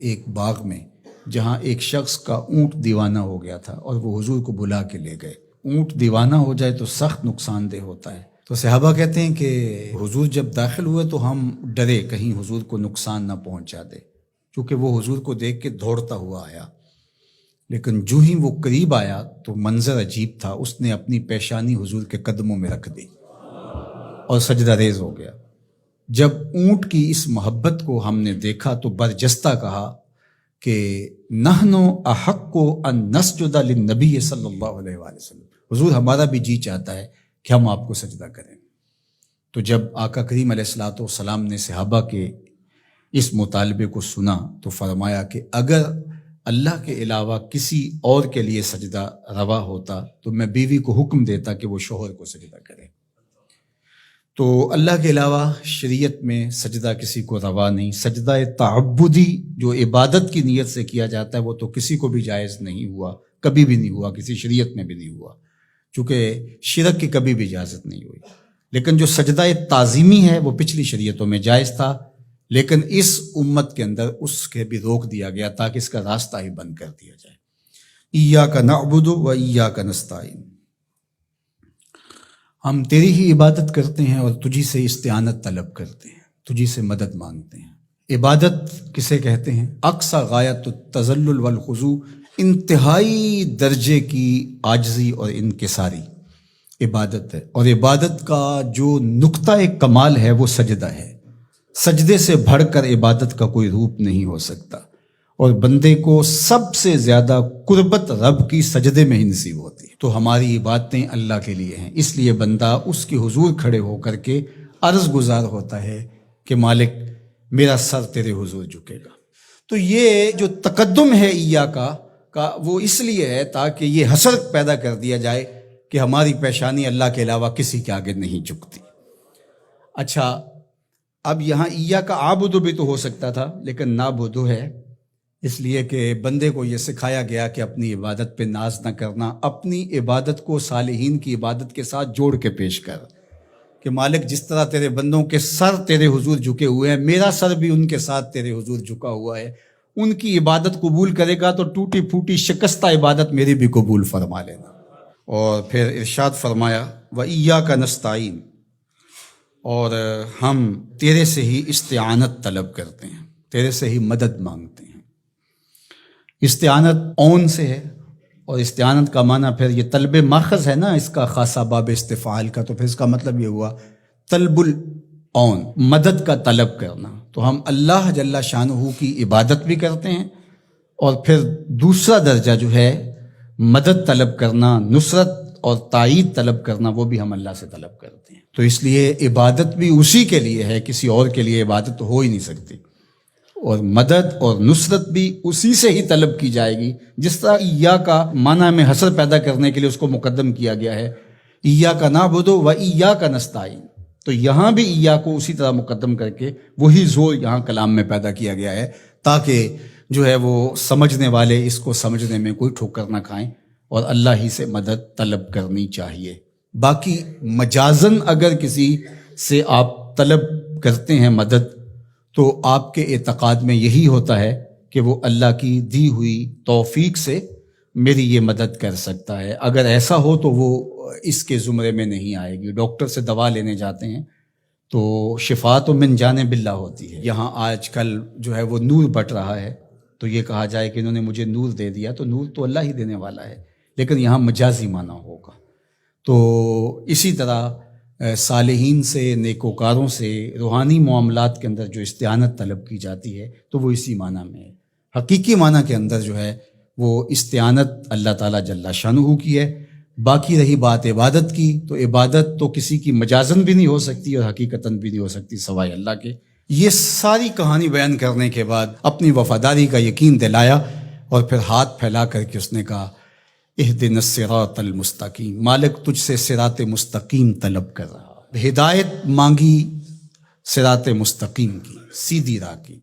ایک باغ میں جہاں ایک شخص کا اونٹ دیوانہ ہو گیا تھا اور وہ حضور کو بلا کے لے گئے۔ اونٹ دیوانہ ہو جائے تو سخت نقصان دہ ہوتا ہے، تو صحابہ کہتے ہیں کہ حضور جب داخل ہوئے تو ہم ڈرے کہیں حضور کو نقصان نہ پہنچا دے، کیونکہ وہ حضور کو دیکھ کے دوڑتا ہوا آیا، لیکن جو ہی وہ قریب آیا تو منظر عجیب تھا۔ اس نے اپنی پیشانی حضور کے قدموں میں رکھ دی اور سجدہ ریز ہو گیا۔ جب اونٹ کی اس محبت کو ہم نے دیکھا تو برجستہ کہا کہ نحنو احق ان نسجد للنبی صلی اللہ علیہ وآلہ وسلم، حضور ہمارا بھی جی چاہتا ہے کہ ہم آپ کو سجدہ کریں۔ تو جب آقا کریم علیہ الصلوۃ والسلام نے صحابہ کے اس مطالبے کو سنا تو فرمایا کہ اگر اللہ کے علاوہ کسی اور کے لیے سجدہ روا ہوتا تو میں بیوی کو حکم دیتا کہ وہ شوہر کو سجدہ کرے۔ تو اللہ کے علاوہ شریعت میں سجدہ کسی کو روا نہیں۔ سجدہ تعبدی جو عبادت کی نیت سے کیا جاتا ہے وہ تو کسی کو بھی جائز نہیں ہوا، کبھی بھی نہیں ہوا، کسی شریعت میں بھی نہیں ہوا، چونکہ شرک کی کبھی بھی اجازت نہیں ہوئی۔ لیکن جو سجدہ تعظیمی ہے وہ پچھلی شریعتوں میں جائز تھا، لیکن اس امت کے اندر اس کے بھی روک دیا گیا تاکہ اس کا راستہ ہی بند کر دیا جائے۔ ایاک نعبد و ایاک نستعین، ہم تیری ہی عبادت کرتے ہیں اور تجھی سے استعانت طلب کرتے ہیں، تجھی سے مدد مانگتے ہیں۔ عبادت کسے کہتے ہیں؟ اقصی غایت التذلل والخضوع، انتہائی درجے کی عاجزی اور انکساری عبادت ہے، اور عبادت کا جو نقطہ کمال ہے وہ سجدہ ہے۔ سجدے سے بڑھ کر عبادت کا کوئی روپ نہیں ہو سکتا، اور بندے کو سب سے زیادہ قربت رب کی سجدے میں ہی نصیب ہوتی ہے۔ تو ہماری عبادتیں اللہ کے لیے ہیں، اس لیے بندہ اس کے حضور کھڑے ہو کر کے عرض گزار ہوتا ہے کہ مالک میرا سر تیرے حضور جھکے گا۔ تو یہ جو تقدم ہے کا وہ اس لیے ہے تاکہ یہ حسر پیدا کر دیا جائے کہ ہماری پیشانی اللہ کے علاوہ کسی کے آگے نہیں جھکتی۔ اچھا، اب یہاں ایاک اعبد بھی تو ہو سکتا تھا، لیکن نعبد ہے، اس لیے کہ بندے کو یہ سکھایا گیا کہ اپنی عبادت پہ ناز نہ کرنا، اپنی عبادت کو صالحین کی عبادت کے ساتھ جوڑ کے پیش کر کہ مالک جس طرح تیرے بندوں کے سر تیرے حضور جھکے ہوئے ہیں، میرا سر بھی ان کے ساتھ تیرے حضور جھکا ہوا ہے، ان کی عبادت قبول کرے گا تو ٹوٹی پھوٹی شکستہ عبادت میری بھی قبول فرما لینا۔ اور پھر ارشاد فرمایا وَإِيَّاكَ نَسْتَعِينُ، اور ہم تیرے سے ہی استعانت طلب کرتے ہیں، تیرے سے ہی مدد مانگتے ہیں۔ استعانت اون سے ہے، اور استعانت کا معنی پھر یہ طلب ماخذ ہے نا اس کا، خاصہ باب استفعال کا، تو پھر اس کا مطلب یہ ہوا طلب الاون، مدد کا طلب کرنا۔ تو ہم اللہ جل شانہ کی عبادت بھی کرتے ہیں، اور پھر دوسرا درجہ جو ہے مدد طلب کرنا، نصرت اور تائید طلب کرنا، وہ بھی ہم اللہ سے طلب کرتے ہیں۔ تو اس لیے عبادت بھی اسی کے لیے ہے، کسی اور کے لیے عبادت ہو ہی نہیں سکتی، اور مدد اور نصرت بھی اسی سے ہی طلب کی جائے گی۔ جس طرح ایاک معنی میں حسر پیدا کرنے کے لیے اس کو مقدم کیا گیا ہے، ایاک نعبد و ایاک نستعین، تو یہاں بھی ایاک کو اسی طرح مقدم کر کے وہی زور یہاں کلام میں پیدا کیا گیا ہے، تاکہ جو ہے وہ سمجھنے والے اس کو سمجھنے میں کوئی ٹھوکر نہ کھائیں، اور اللہ ہی سے مدد طلب کرنی چاہیے۔ باقی مجازن اگر کسی سے آپ طلب کرتے ہیں مدد، تو آپ کے اعتقاد میں یہی ہوتا ہے کہ وہ اللہ کی دی ہوئی توفیق سے میری یہ مدد کر سکتا ہے۔ اگر ایسا ہو تو وہ اس کے زمرے میں نہیں آئے گی۔ ڈاکٹر سے دوا لینے جاتے ہیں تو شفا تو من جانب اللہ ہوتی ہے۔ یہاں آج کل جو ہے وہ نور بٹ رہا ہے، تو یہ کہا جائے کہ انہوں نے مجھے نور دے دیا، تو نور تو اللہ ہی دینے والا ہے، لیکن یہاں مجازی معنی ہوگا۔ تو اسی طرح صالحین سے، نیکوکاروں سے روحانی معاملات کے اندر جو استعانت طلب کی جاتی ہے تو وہ اسی معنی میں ہے۔ حقیقی معنی کے اندر جو ہے وہ استعانت اللہ تعالیٰ جل شانہ کی ہے۔ باقی رہی بات عبادت کی، تو عبادت تو کسی کی مجازن بھی نہیں ہو سکتی اور حقیقتاً بھی نہیں ہو سکتی سوائے اللہ کے۔ یہ ساری کہانی بیان کرنے کے بعد اپنی وفاداری کا یقین دلایا، اور پھر ہاتھ پھیلا کر کے اس نے کہا اہدنا الصراط المستقیم، مالک تجھ سے صراط مستقیم طلب کر رہا، ہدایت مانگی صراط مستقیم کی، سیدھی راہ کی۔